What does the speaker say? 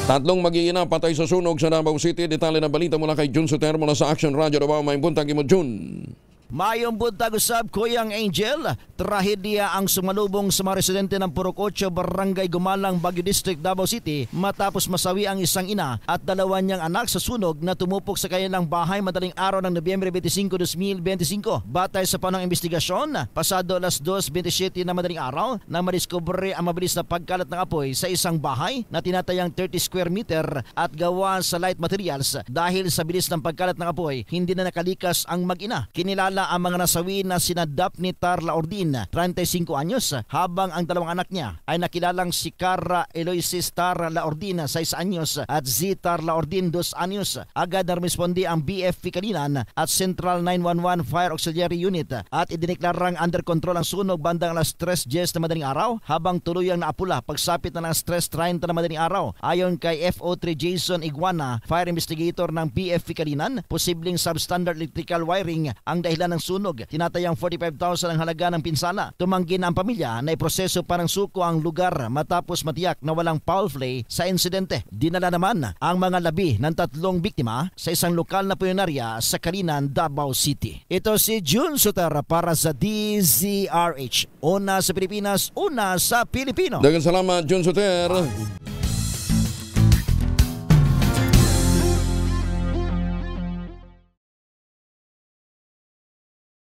Tatlong mag-iina patay sa sunog sa Davao City. Detalye ng balita mula kay Jun Soter mula sa Action Radio Davao. May buntag mo, Jun. Mayong buntag usab, Kuyang Angel. Trahedya ang sumalubong sa mga residente ng Purok 8, Barangay Gumalang, Baguio District, Davao City matapos masawi ang isang ina at dalawa niyang anak sa sunog na tumupok sa kanilang bahay madaling araw ng Nobyembre 25, 2025. Batay sa panang investigasyon, pasado alas 2:27 na madaling araw na madiskubre ang mabilis na pagkalat ng apoy sa isang bahay na tinatayang 30 square meter at gawa sa light materials. Dahil sa bilis ng pagkalat ng apoy, hindi na nakalikas ang mag-ina. Kinilala ang mga nasawi na sina Daphne Tarla Ordin, 35 anyos, habang ang dalawang anak niya ay nakilalang si Cara Eloisis Tarla Ordin, 6 anyos, at Z Tarla Ordin, 2 anyos. Agad na rumispondi ang BFP Kalinan at Central 911 Fire Auxiliary Unit at idineklarang under control ang sunog bandang alas 3:10 na madaling araw, habang tuluyang naapula pagsapit na ng 3:30 na madaling araw. Ayon kay FO3 Jason Iguana, fire investigator ng BFP Kalinan, posibleng substandard electrical wiring ang dahilan ng sunog. Tinatayang 45,000 ang halaga ng pinsala. Tumanggi na ang pamilya na iproseso parang suko ang lugar matapos matiyak na walang foul play sa insidente. Dinala naman ang mga labi ng 3 biktima sa isang lokal na punarya sa Kalinan, Davao City. Ito si Jun Soter para sa DZRH. Una sa Pilipinas, una sa Pilipino. Daghang salamat, Jun Soter.